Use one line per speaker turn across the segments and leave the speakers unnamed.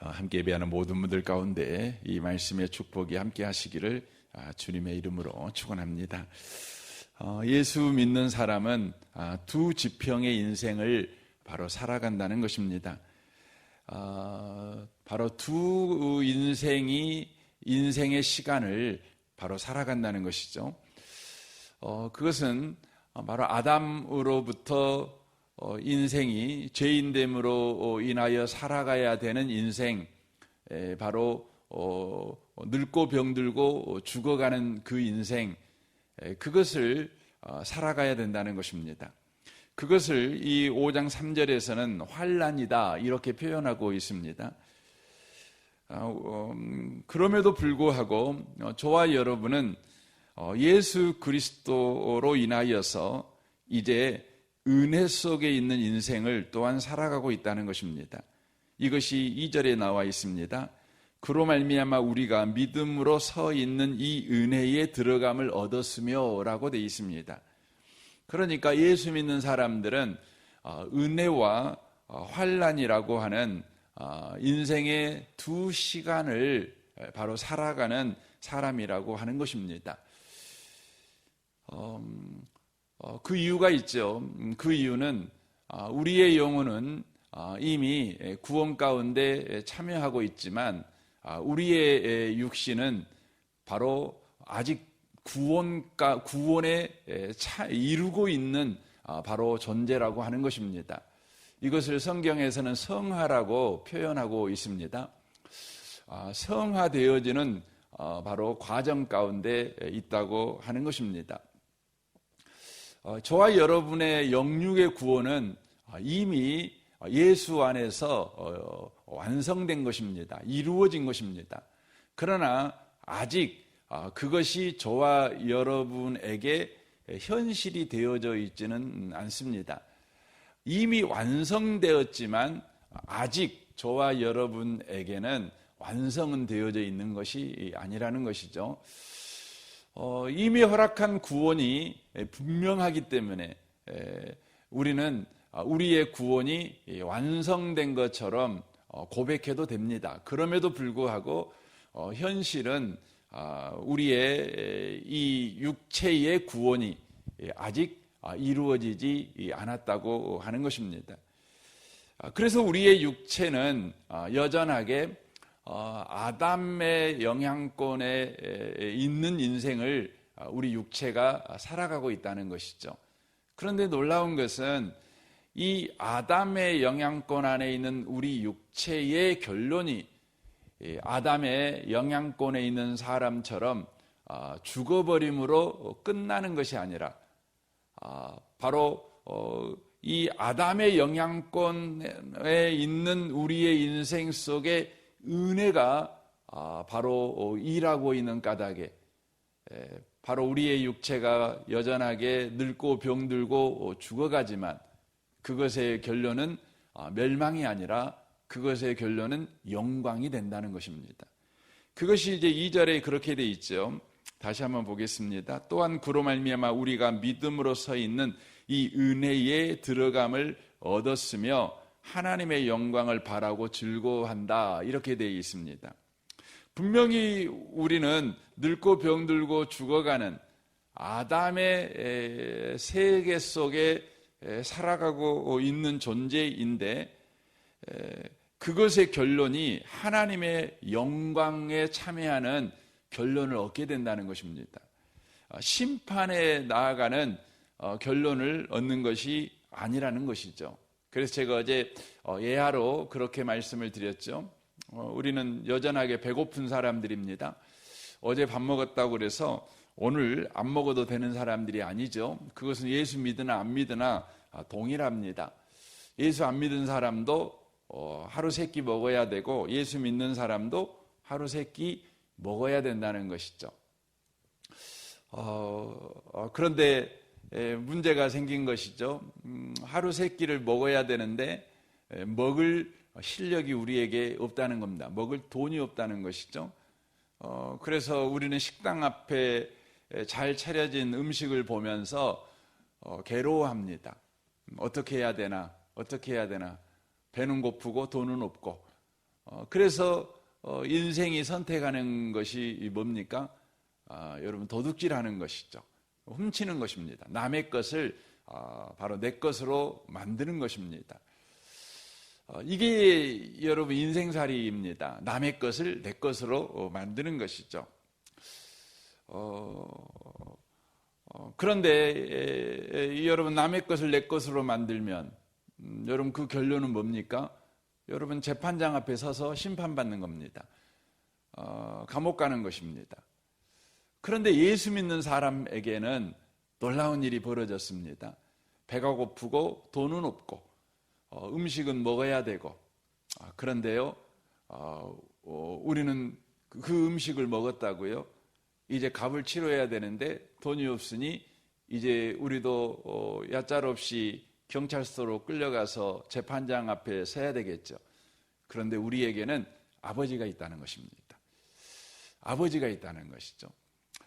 함께 예배하는 모든 분들 가운데 이 말씀의 축복이 함께 하시기를 주님의 이름으로 축원합니다. 예수 믿는 사람은 두 지평의 인생을 바로 살아간다는 것입니다. 바로 두 인생의 시간을 바로 살아간다는 것이죠. 그것은 바로 아담으로부터 인생이 죄인됨으로 인하여 살아가야 되는 인생, 바로 늙고 병들고 죽어가는 그 인생, 그것을 살아가야 된다는 것입니다. 그것을 이 5장 3절에서는 환난이다 이렇게 표현하고 있습니다. 그럼에도 불구하고 저와 여러분은 예수 그리스도로 인하여서 이제 은혜 속에 있는 인생을 또한 살아가고 있다는 것입니다. 이것이 2절에 나와 있습니다. 그로 말미암아 우리가 믿음으로 서 있는 이 은혜에 들어감을 얻었으며 라고 되어 있습니다. 그러니까 예수 믿는 사람들은 은혜와 환난이라고 하는 인생의 두 시간을 바로 살아가는 사람이라고 하는 것입니다. 그 이유가 있죠. 그 이유는 우리의 영혼은 이미 구원 가운데 참여하고 있지만 우리의 육신은 바로 아직 구원에 이루고 있는 바로 존재라고 하는 것입니다. 이것을 성경에서는 성화라고 표현하고 있습니다. 성화되어지는 바로 과정 가운데 있다고 하는 것입니다. 저와 여러분의 영육의 구원은 이미 예수 안에서 완성된 것입니다. 이루어진 것입니다. 그러나 아직 그것이 저와 여러분에게 현실이 되어져 있지는 않습니다. 이미 완성되었지만 아직 저와 여러분에게는 완성은 되어져 있는 것이 아니라는 것이죠. 이미 허락한 구원이 분명하기 때문에 우리는 우리의 구원이 완성된 것처럼 고백해도 됩니다. 그럼에도 불구하고 현실은 우리의 이 육체의 구원이 아직 이루어지지 않았다고 하는 것입니다. 그래서 우리의 육체는 여전하게 아담의 영향권에 있는 인생을 우리 육체가 살아가고 있다는 것이죠. 그런데 놀라운 것은 이 아담의 영향권 안에 있는 우리 육체의 결론이 아담의 영향권에 있는 사람처럼 죽어버림으로 끝나는 것이 아니라 바로 이 아담의 영향권에 있는 우리의 인생 속에 은혜가 바로 일하고 있는 까닭에 바로 우리의 육체가 여전하게 늙고 병들고 죽어가지만 그것의 결론은 멸망이 아니라 그것의 결론은 영광이 된다는 것입니다. 그것이 이제 2절에 그렇게 돼 있죠. 다시 한번 보겠습니다. 또한 그로 말미암아 우리가 믿음으로 서 있는 이 은혜에 들어감을 얻었으며 하나님의 영광을 바라고 즐거워한다 이렇게 되어 있습니다. 분명히 우리는 늙고 병들고 죽어가는 아담의 세계 속에 살아가고 있는 존재인데 그것의 결론이 하나님의 영광에 참여하는 결론을 얻게 된다는 것입니다. 심판에 나아가는 결론을 얻는 것이 아니라는 것이죠. 그래서 제가 어제 예하로 그렇게 말씀을 드렸죠. 우리는 여전하게 배고픈 사람들입니다. 어제 밥 먹었다고 그래서 오늘 안 먹어도 되는 사람들이 아니죠. 그것은 예수 믿으나 안 믿으나 동일합니다. 예수 안 믿은 사람도 하루 세 끼 먹어야 되고 예수 믿는 사람도 하루 세 끼 먹어야 된다는 것이죠. 그런데 문제가 생긴 것이죠. 하루 세 끼를 먹어야 되는데 먹을 실력이 우리에게 없다는 겁니다. 먹을 돈이 없다는 것이죠. 그래서 우리는 식당 앞에 잘 차려진 음식을 보면서 괴로워합니다. 어떻게 해야 되나? 배는 고프고 돈은 없고 그래서 인생이 선택하는 것이 뭡니까? 여러분, 도둑질하는 것이죠. 훔치는 것입니다. 남의 것을 바로 내 것으로 만드는 것입니다. 이게 여러분 인생살이입니다. 남의 것을 내 것으로 만드는 것이죠. 그런데 여러분, 남의 것을 내 것으로 만들면 여러분, 그 결론은 뭡니까? 여러분, 재판장 앞에 서서 심판받는 겁니다. 감옥 가는 것입니다. 그런데 예수 믿는 사람에게는 놀라운 일이 벌어졌습니다. 배가 고프고 돈은 없고 음식은 먹어야 되고, 그런데요, 우리는 그 음식을 먹었다고요, 이제 값을 치러야 되는데 돈이 없으니 이제 우리도 얕잘없이 경찰서로 끌려가서 재판장 앞에 서야 되겠죠. 그런데 우리에게는 아버지가 있다는 것입니다. 아버지가 있다는 것이죠.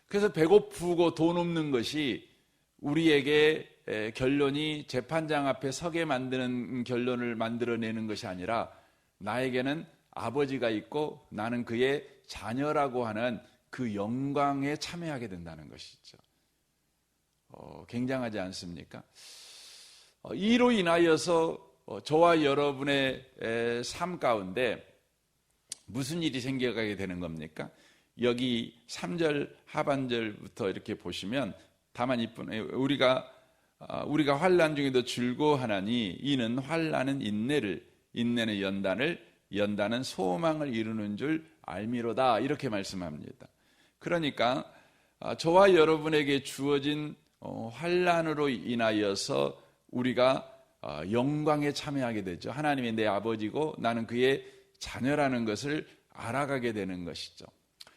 그래서 배고프고 돈 없는 것이 우리에게 결론이 재판장 앞에 서게 만드는 결론을 만들어내는 것이 아니라, 나에게는 아버지가 있고 나는 그의 자녀라고 하는 그 영광에 참여하게 된다는 것이죠. 굉장하지 않습니까? 이로 인하여서 저와 여러분의 삶 가운데 무슨 일이 생겨가게 되는 겁니까? 여기 3절 하반절부터 이렇게 보시면, 다만 우리가 환난 중에도 즐거워하나니 이는 환난은 인내를, 인내는 연단을, 연단은 소망을 이루는 줄 알미로다, 이렇게 말씀합니다. 그러니까 저와 여러분에게 주어진 환난으로 인하여서 우리가 영광에 참여하게 되죠. 하나님이 내 아버지고 나는 그의 자녀라는 것을 알아가게 되는 것이죠.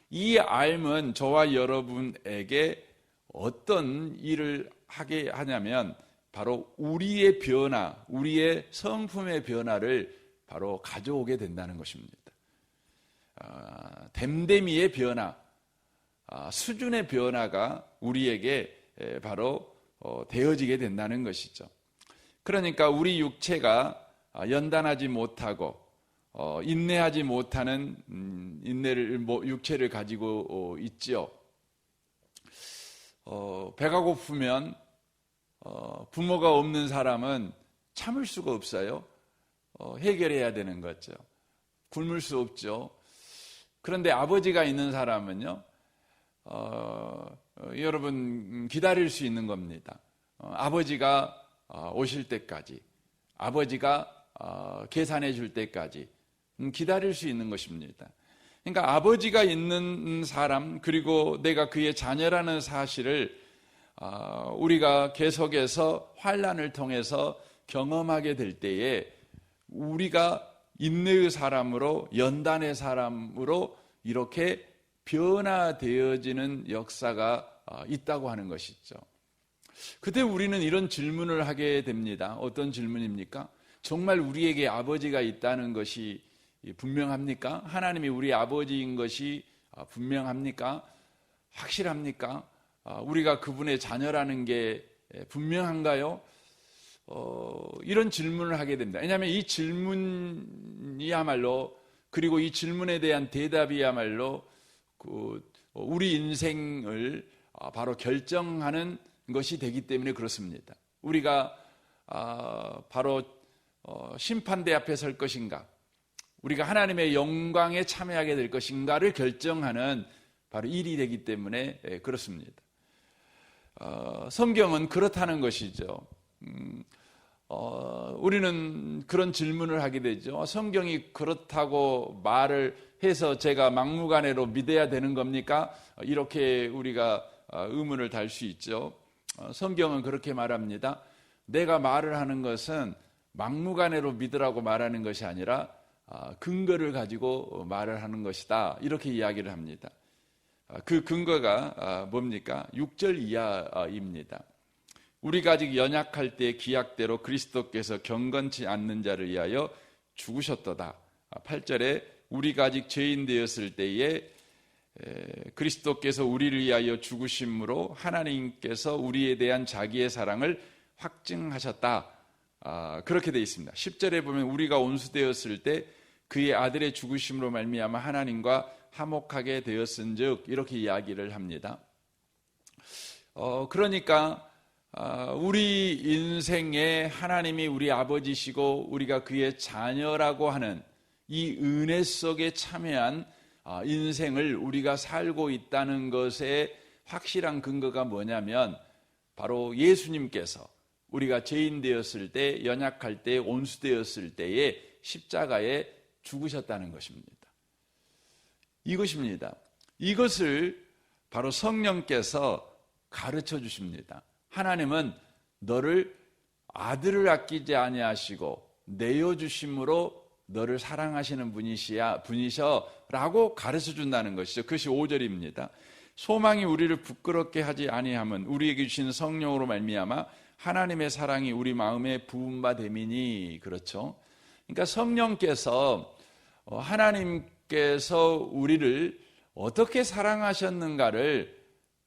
이 알면 저와 여러분에게 어떤 일을 하게 하냐면, 바로 우리의 변화, 우리의 성품의 변화를 바로 가져오게 된다는 것입니다. 댐댐이의 변화, 수준의 변화가 우리에게 바로 되어지게 된다는 것이죠. 그러니까 우리 육체가 연단하지 못하고 인내하지 못하는 육체를 가지고 있지요. 배가 고프면 부모가 없는 사람은 참을 수가 없어요. 해결해야 되는 거죠. 굶을 수 없죠. 그런데 아버지가 있는 사람은요, 여러분, 기다릴 수 있는 겁니다. 아버지가 오실 때까지, 아버지가 계산해 줄 때까지 기다릴 수 있는 것입니다. 그러니까 아버지가 있는 사람, 그리고 내가 그의 자녀라는 사실을 우리가 계속해서 환난을 통해서 경험하게 될 때에 우리가 인내의 사람으로, 연단의 사람으로 이렇게 변화되어지는 역사가 있다고 하는 것이죠. 그때 우리는 이런 질문을 하게 됩니다. 어떤 질문입니까? 정말 우리에게 아버지가 있다는 것이 분명합니까? 하나님이 우리 아버지인 것이 분명합니까? 확실합니까? 우리가 그분의 자녀라는 게 분명한가요? 이런 질문을 하게 됩니다. 왜냐하면 이 질문이야말로, 그리고 이 질문에 대한 대답이야말로 우리 인생을 바로 결정하는 것이 되기 때문에 그렇습니다. 우리가 바로 심판대 앞에 설 것인가, 우리가 하나님의 영광에 참여하게 될 것인가를 결정하는 바로 일이 되기 때문에 그렇습니다. 성경은 그렇다는 것이죠. 우리는 그런 질문을 하게 되죠. 성경이 그렇다고 말을 해서 제가 막무가내로 믿어야 되는 겁니까? 이렇게 우리가 의문을 달 수 있죠. 성경은 그렇게 말합니다. 내가 말을 하는 것은 막무가내로 믿으라고 말하는 것이 아니라 근거를 가지고 말을 하는 것이다, 이렇게 이야기를 합니다. 그 근거가 뭡니까? 6절 이하입니다. 우리가 아직 연약할 때 기약대로 그리스도께서 경건치 않는 자를 위하여 죽으셨도다. 8절에 우리가 아직 죄인 되었을 때에 그리스도께서 우리를 위하여 죽으심으로 하나님께서 우리에 대한 자기의 사랑을 확증하셨다. 그렇게 되어 있습니다. 10절에 보면 우리가 온수되었을 때 그의 아들의 죽으심으로 말미암아 하나님과 화목하게 되었은즉 이렇게 이야기를 합니다. 그러니까 우리 인생에 하나님이 우리 아버지시고 우리가 그의 자녀라고 하는 이 은혜 속에 참여한 인생을 우리가 살고 있다는 것에 확실한 근거가 뭐냐면 바로 예수님께서 우리가 죄인 되었을 때, 연약할 때, 온수 되었을 때에 십자가에 죽으셨다는 것입니다. 이것입니다. 이것을 바로 성령께서 가르쳐 주십니다. 하나님은 너를 아들을 아끼지 아니하시고 내어 주심으로 너를 사랑하시는 분이셔라고 가르쳐 준다는 것이죠. 그것이 5절입니다. 소망이 우리를 부끄럽게 하지 아니함은 우리에게 주신 성령으로 말미암아 하나님의 사랑이 우리 마음에 부은 바 됨이니. 그렇죠. 그러니까 성령께서 하나님께서 우리를 어떻게 사랑하셨는가를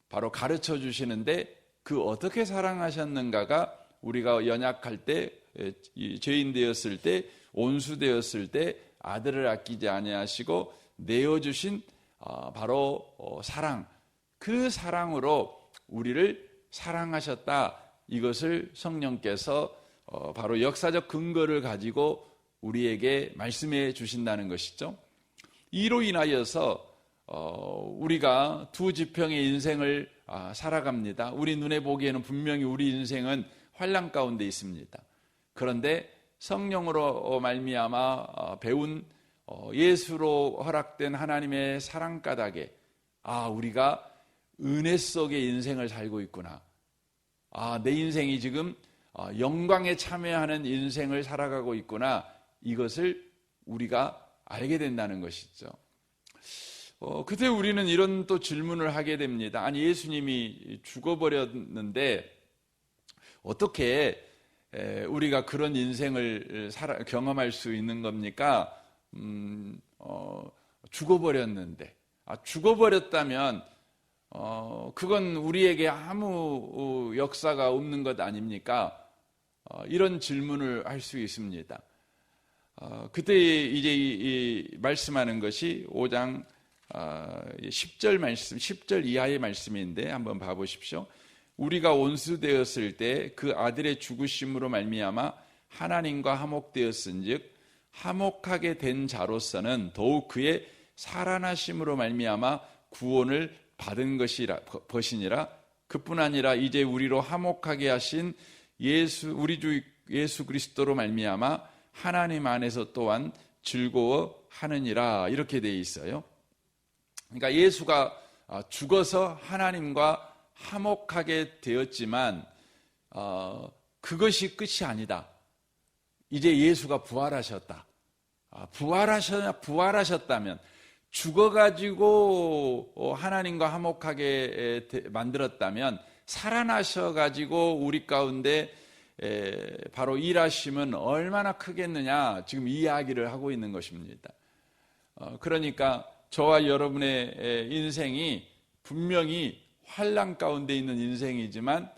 바로 가르쳐 주시는데, 그 어떻게 사랑하셨는가가 우리가 연약할 때, 죄인 되었을 때, 온수 되었을 때 아들을 아끼지 아니하시고 내어주신 바로 사랑, 그 사랑으로 우리를 사랑하셨다. 이것을 성령께서 바로 역사적 근거를 가지고 우리에게 말씀해 주신다는 것이죠. 이로 인하여서 우리가 두 지평의 인생을 살아갑니다. 우리 눈에 보기에는 분명히 우리 인생은 환난 가운데 있습니다. 그런데 성령으로 말미암아 배운 예수로 허락된 하나님의 사랑 까닭에 우리가 은혜 속의 인생을 살고 있구나. 내 인생이 지금 영광에 참여하는 인생을 살아가고 있구나. 이것을 우리가 알게 된다는 것이죠. 그때 우리는 이런 또 질문을 하게 됩니다. 아니, 예수님이 죽어버렸는데 어떻게 우리가 그런 인생을 경험할 수 있는 겁니까? 죽어버렸는데. 죽어버렸다면 그건 우리에게 아무 역사가 없는 것 아닙니까? 이런 질문을 할 수 있습니다. 그때 이제 말씀하는 것이 5장 10절 말씀, 10절 이하의 말씀인데 한번 봐보십시오. 우리가 온수되었을 때 그 아들의 죽으심으로 말미암아 하나님과 화목되었은즉 화목하게 된 자로서는 더욱 그의 살아나심으로 말미암아 구원을 받은 것이니라. 그뿐 아니라 이제 우리로 화목하게 하신 우리 주 예수 그리스도로 말미암아 하나님 안에서 또한 즐거워하느니라. 이렇게 되어 있어요. 그러니까 예수가 죽어서 하나님과 화목하게 되었지만 그것이 끝이 아니다. 이제 예수가 부활하셨다. 부활하셨다면, 죽어가지고 하나님과 화목하게 만들었다면 살아나셔가지고 우리 가운데 바로 일하심은 얼마나 크겠느냐, 지금 이 이야기를 하고 있는 것입니다. 그러니까 저와 여러분의 인생이 분명히 환난 가운데 있는 인생이지만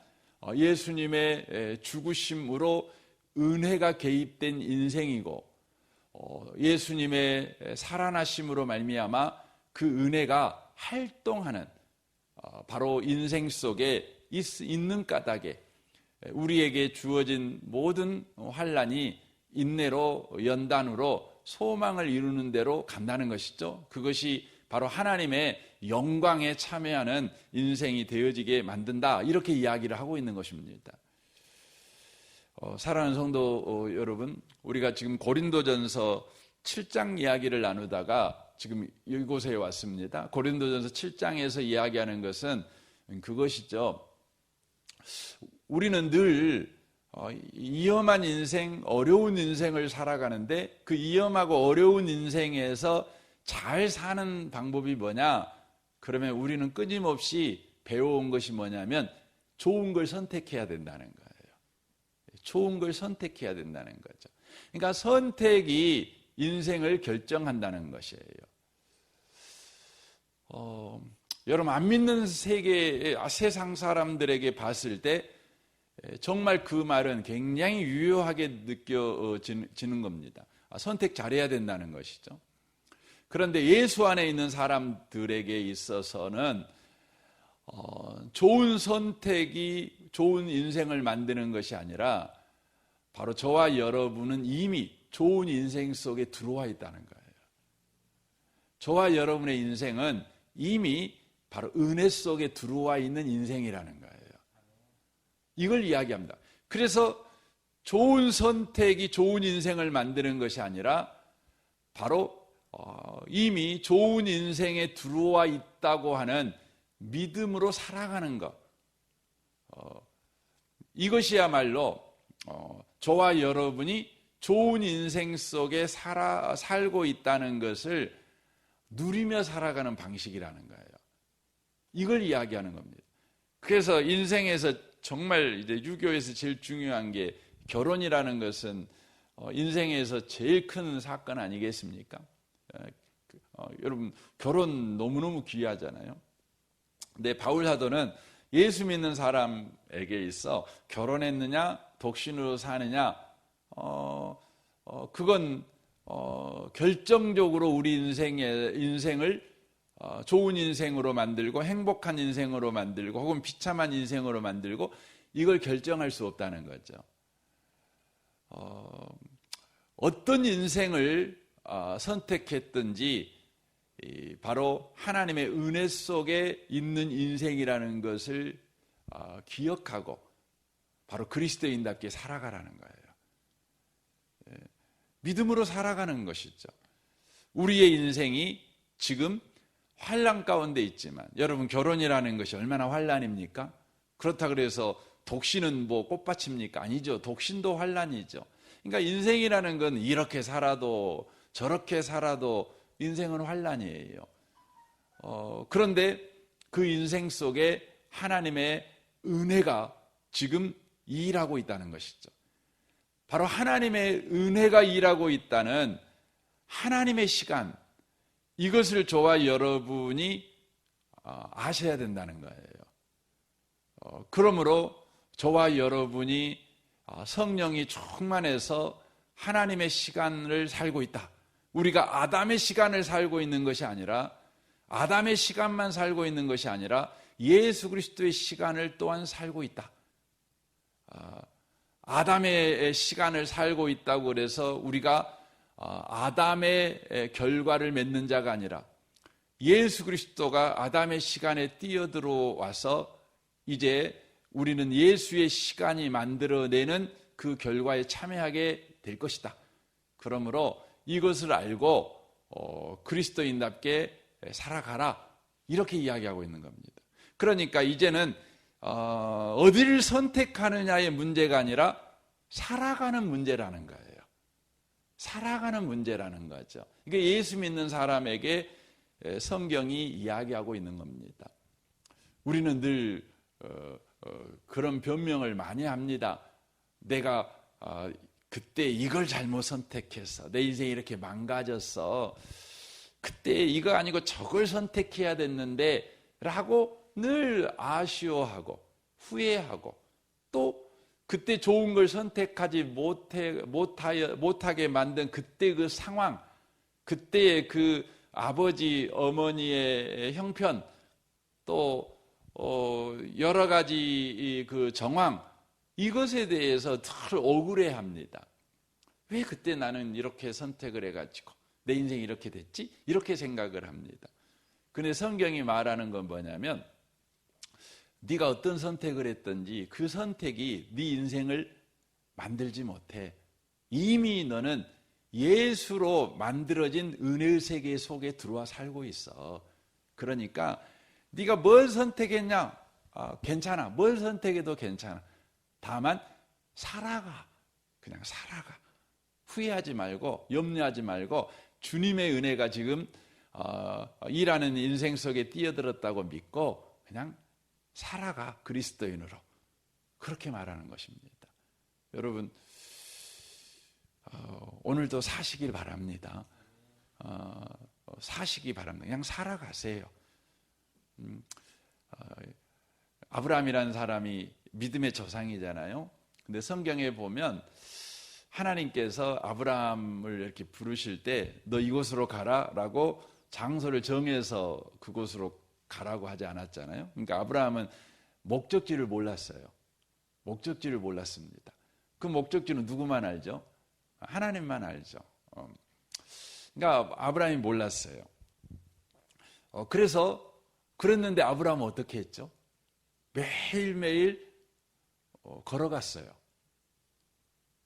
예수님의 죽으심으로 은혜가 개입된 인생이고, 예수님의 살아나심으로 말미암아 그 은혜가 활동하는 바로 인생 속에 있는 까닭에 우리에게 주어진 모든 환난이 인내로 연단으로 소망을 이루는 대로 간다는 것이죠. 그것이 바로 하나님의 영광에 참여하는 인생이 되어지게 만든다. 이렇게 이야기를 하고 있는 것입니다. 사랑하는 성도 여러분, 우리가 지금 고린도전서 7장 이야기를 나누다가 지금 이곳에 왔습니다. 고린도전서 7장에서 이야기하는 것은 그것이죠. 우리는 늘 위험한 인생, 어려운 인생을 살아가는데 그 위험하고 어려운 인생에서 잘 사는 방법이 뭐냐? 그러면 우리는 끊임없이 배워온 것이 뭐냐면 좋은 걸 선택해야 된다는 거예요. 좋은 걸 선택해야 된다는 거죠. 그러니까 선택이 인생을 결정한다는 것이에요. 여러분, 안 믿는 세상 사람들에게 봤을 때 정말 그 말은 굉장히 유효하게 느껴지는 겁니다. 선택 잘해야 된다는 것이죠. 그런데 예수 안에 있는 사람들에게 있어서는 좋은 선택이 좋은 인생을 만드는 것이 아니라 바로 저와 여러분은 이미 좋은 인생 속에 들어와 있다는 거예요. 저와 여러분의 인생은 이미 바로 은혜 속에 들어와 있는 인생이라는 거예요. 이걸 이야기합니다. 그래서 좋은 선택이 좋은 인생을 만드는 것이 아니라 바로 이미 좋은 인생에 들어와 있다고 하는 믿음으로 살아가는 것, 이것이야말로 저와 여러분이 좋은 인생 속에 살고 있다는 것을 누리며 살아가는 방식이라는 거예요. 이걸 이야기하는 겁니다. 그래서 인생에서 정말 이제 유교에서 제일 중요한 게 결혼이라는 것은 인생에서 제일 큰 사건 아니겠습니까? 여러분 결혼 너무너무 귀하잖아요. 근데 바울 사도는 예수 믿는 사람에게 있어 결혼했느냐 독신으로 사느냐 그건 결정적으로 우리 인생을 좋은 인생으로 만들고 행복한 인생으로 만들고 혹은 비참한 인생으로 만들고 이걸 결정할 수 없다는 거죠. 어떤 인생을 선택했든지 바로 하나님의 은혜 속에 있는 인생이라는 것을 기억하고 바로 그리스도인답게 살아가라는 거예요. 믿음으로 살아가는 것이죠. 우리의 인생이 지금 환난 가운데 있지만 여러분 결혼이라는 것이 얼마나 환난입니까? 그렇다고 해서 독신은 뭐 꽃밭입니까? 아니죠. 독신도 환난이죠. 그러니까 인생이라는 건 이렇게 살아도 저렇게 살아도 인생은 환난이에요. 그런데 그 인생 속에 하나님의 은혜가 지금 일하고 있다는 것이죠. 바로 하나님의 은혜가 일하고 있다는 하나님의 시간, 이것을 저와 여러분이 아셔야 된다는 거예요. 그러므로 저와 여러분이 성령이 충만해서 하나님의 시간을 살고 있다. 우리가 아담의 시간을 살고 있는 것이 아니라 아담의 시간만 살고 있는 것이 아니라 예수 그리스도의 시간을 또한 살고 있다. 아담의 시간을 살고 있다고 그래서 우리가 아담의 결과를 맺는 자가 아니라 예수 그리스도가 아담의 시간에 뛰어들어와서 이제 우리는 예수의 시간이 만들어내는 그 결과에 참여하게 될 것이다. 그러므로 이것을 알고 그리스도인답게 살아가라, 이렇게 이야기하고 있는 겁니다. 그러니까 이제는 어디를 선택하느냐의 문제가 아니라 살아가는 문제라는 거예요. 살아가는 문제라는 거죠. 이게 예수 믿는 사람에게 성경이 이야기하고 있는 겁니다. 우리는 늘 그런 변명을 많이 합니다. 내가 그때 이걸 잘못 선택했어. 내 인생이 이렇게 망가졌어. 그때 이거 아니고 저걸 선택해야 됐는데 라고 늘 아쉬워하고 후회하고 또 그때 좋은 걸 선택하지 못하게 만든 그때 그 상황, 그때의 그 아버지, 어머니의 형편, 또 여러 가지 그 정황, 이것에 대해서 늘 억울해합니다. 왜 그때 나는 이렇게 선택을 해가지고 내 인생이 이렇게 됐지? 이렇게 생각을 합니다. 근데 성경이 말하는 건 뭐냐면 네가 어떤 선택을 했든지 그 선택이 네 인생을 만들지 못해. 이미 너는 예수로 만들어진 은혜의 세계 속에 들어와 살고 있어. 그러니까 네가 뭘 선택했냐? 괜찮아. 뭘 선택해도 괜찮아. 다만 살아가. 그냥 살아가. 후회하지 말고 염려하지 말고 주님의 은혜가 지금 일하는 인생 속에 뛰어들었다고 믿고 그냥 살아가, 그리스도인으로. 그렇게 말하는 것입니다. 여러분 오늘도 사시길 바랍니다. 사시기 바랍니다. 그냥 살아가세요. 아브라함이라는 사람이 믿음의 조상이잖아요. 근데 성경에 보면 하나님께서 아브라함을 이렇게 부르실 때 너 이곳으로 가라라고 장소를 정해서 그곳으로 가라고 하지 않았잖아요. 그러니까 아브라함은 목적지를 몰랐어요. 목적지를 몰랐습니다. 그 목적지는 누구만 알죠? 하나님만 알죠. 그러니까 아브라함이 몰랐어요. 그래서 그랬는데 아브라함은 어떻게 했죠? 매일매일 걸어갔어요.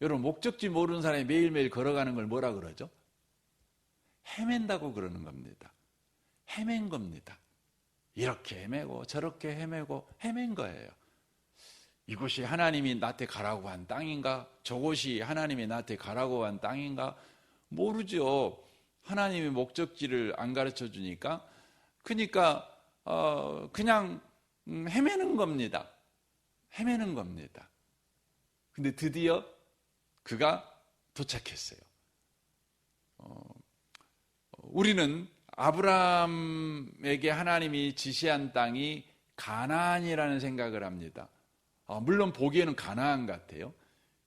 여러분, 목적지 모르는 사람이 매일매일 걸어가는 걸 뭐라 그러죠? 헤맨다고 그러는 겁니다. 헤맨 겁니다. 이렇게 헤매고 저렇게 헤매고 헤맨 거예요. 이곳이 하나님이 나한테 가라고 한 땅인가? 저곳이 하나님이 나한테 가라고 한 땅인가? 모르죠. 하나님의 목적지를 안 가르쳐 주니까. 그러니까 그냥 헤매는 겁니다. 헤매는 겁니다. 근데 드디어 그가 도착했어요. 우리는 아브라함에게 하나님이 지시한 땅이 가나안이라는 생각을 합니다. 물론 보기에는 가나안 같아요.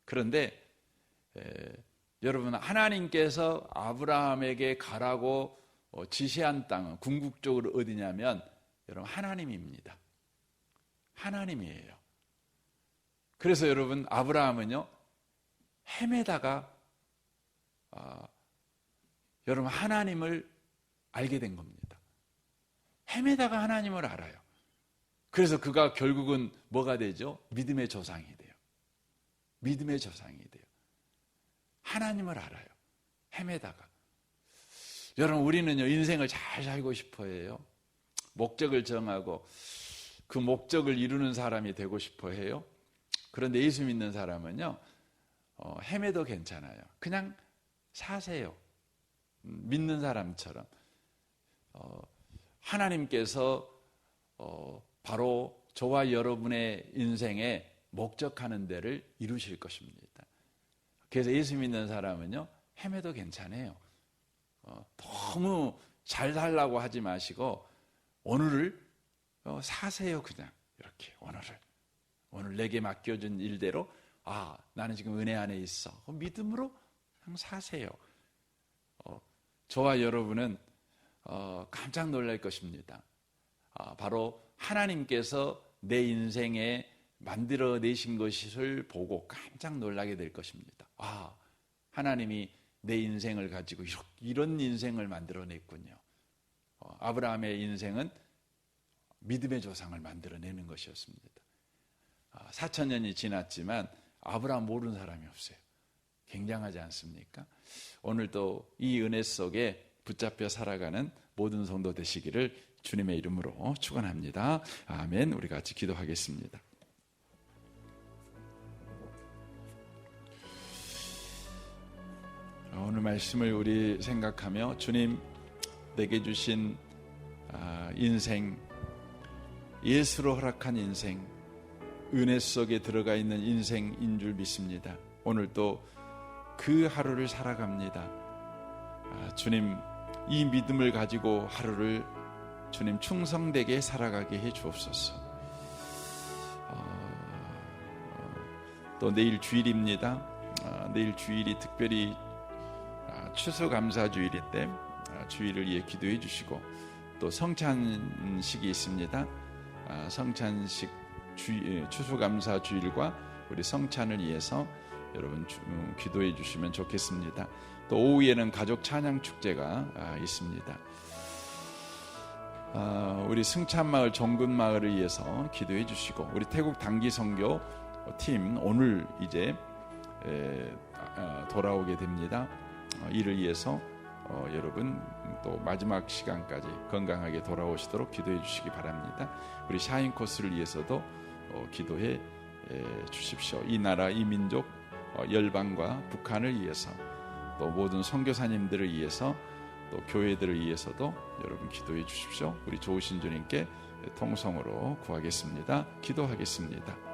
그런데 여러분, 하나님께서 아브라함에게 가라고 지시한 땅은 궁극적으로 어디냐면 여러분, 하나님입니다. 하나님이에요. 그래서 여러분, 아브라함은요 헤매다가 여러분 하나님을 알게 된 겁니다. 헤매다가 하나님을 알아요. 그래서 그가 결국은 뭐가 되죠? 믿음의 조상이 돼요. 믿음의 조상이 돼요. 하나님을 알아요. 헤매다가. 여러분, 우리는요 인생을 잘 살고 싶어 해요. 목적을 정하고 그 목적을 이루는 사람이 되고 싶어 해요. 그런데 예수 믿는 사람은요 헤매도 괜찮아요. 그냥 사세요. 믿는 사람처럼. 하나님께서 바로 저와 여러분의 인생에 목적하는 데를 이루실 것입니다. 그래서 예수 믿는 사람은요 헤매도 괜찮아요. 너무 잘 살라고 하지 마시고 오늘을 사세요. 그냥 이렇게 오늘 내게 맡겨준 일대로 나는 지금 은혜 안에 있어. 믿음으로 그냥 사세요. 저와 여러분은 깜짝 놀랄 것입니다. 바로 하나님께서 내 인생에 만들어내신 것을 보고 깜짝 놀라게 될 것입니다. 하나님이 내 인생을 가지고 이런 인생을 만들어냈군요. 아브라함의 인생은 믿음의 조상을 만들어내는 것이었습니다. 4,000년이 지났지만 아브라함 모르는 사람이 없어요. 굉장하지 않습니까? 오늘도 이 은혜 속에 붙잡혀 살아가는 모든 성도 되시기를 주님의 이름으로 축원합니다. 아멘. 우리 같이 기도하겠습니다. 오늘 말씀을 우리 생각하며 주님 내게 주신 인생, 예수로 허락한 인생, 은혜 속에 들어가 있는 인생인 줄 믿습니다. 오늘도 그 하루를 살아갑니다. 주님, 이 믿음을 가지고 하루를 주님 충성되게 살아가게 해 주옵소서. 또 내일 주일입니다. 내일 주일이 특별히 추수감사주일인데 주일을 위해 기도해 주시고 또 성찬식이 있습니다. 성찬식 추수감사주일과 우리 성찬을 위해서 여러분 기도해 주시면 좋겠습니다. 또 오후에는 가족 찬양 축제가 있습니다. 우리 승찬마을 정근마을을 위해서 기도해 주시고 우리 태국 단기 선교 팀 오늘 이제 돌아오게 됩니다. 이를 위해서 여러분 또 마지막 시간까지 건강하게 돌아오시도록 기도해 주시기 바랍니다. 우리 샤인 코스를 위해서도 기도해 주십시오. 이 나라 이 민족 열방과 북한을 위해서 또 모든 선교사님들을 위해서 또 교회들을 위해서도 여러분 기도해 주십시오. 우리 좋으신 주님께 통성으로 구하겠습니다. 기도하겠습니다.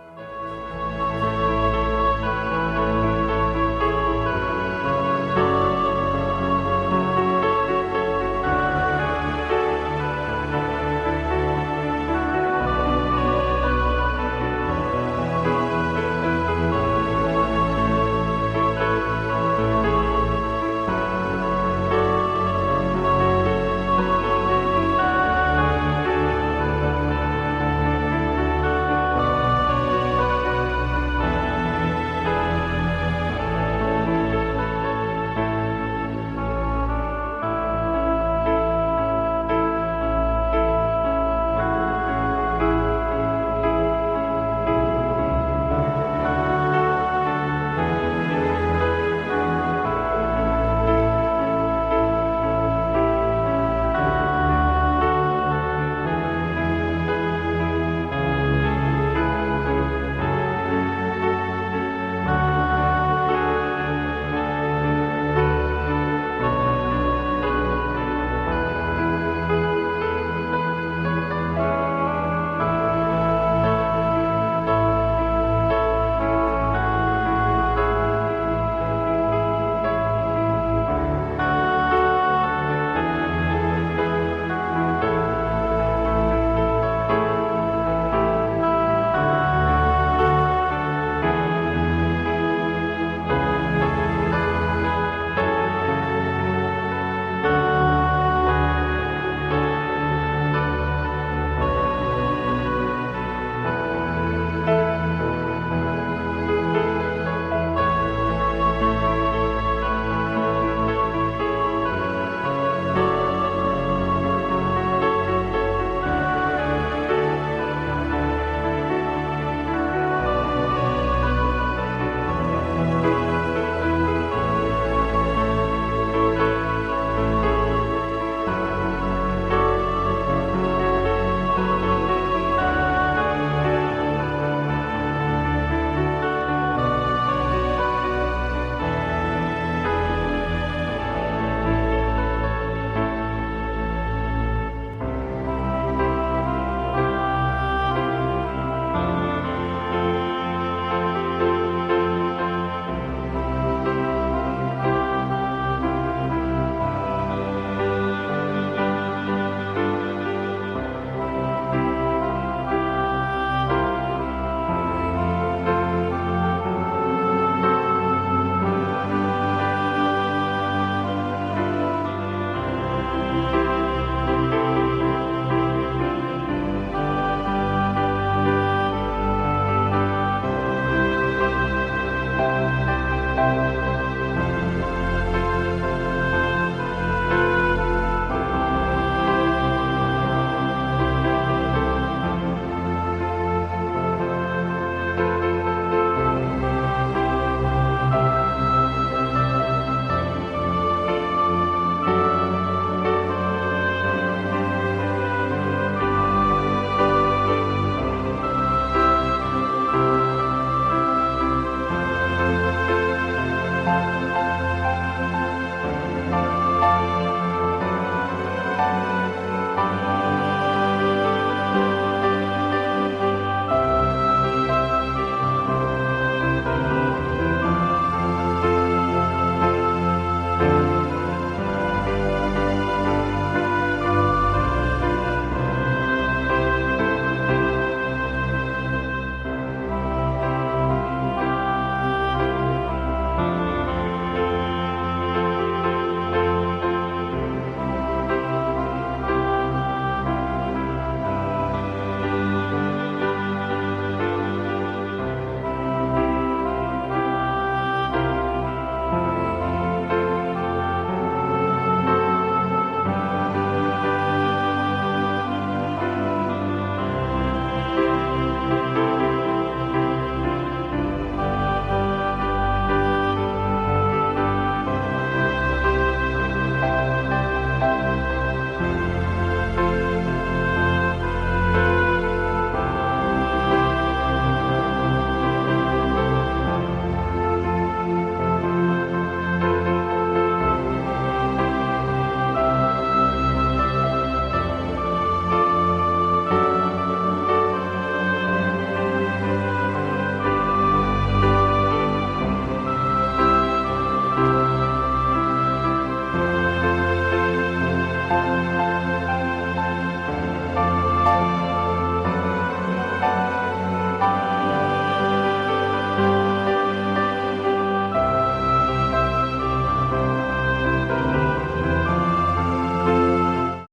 아멘.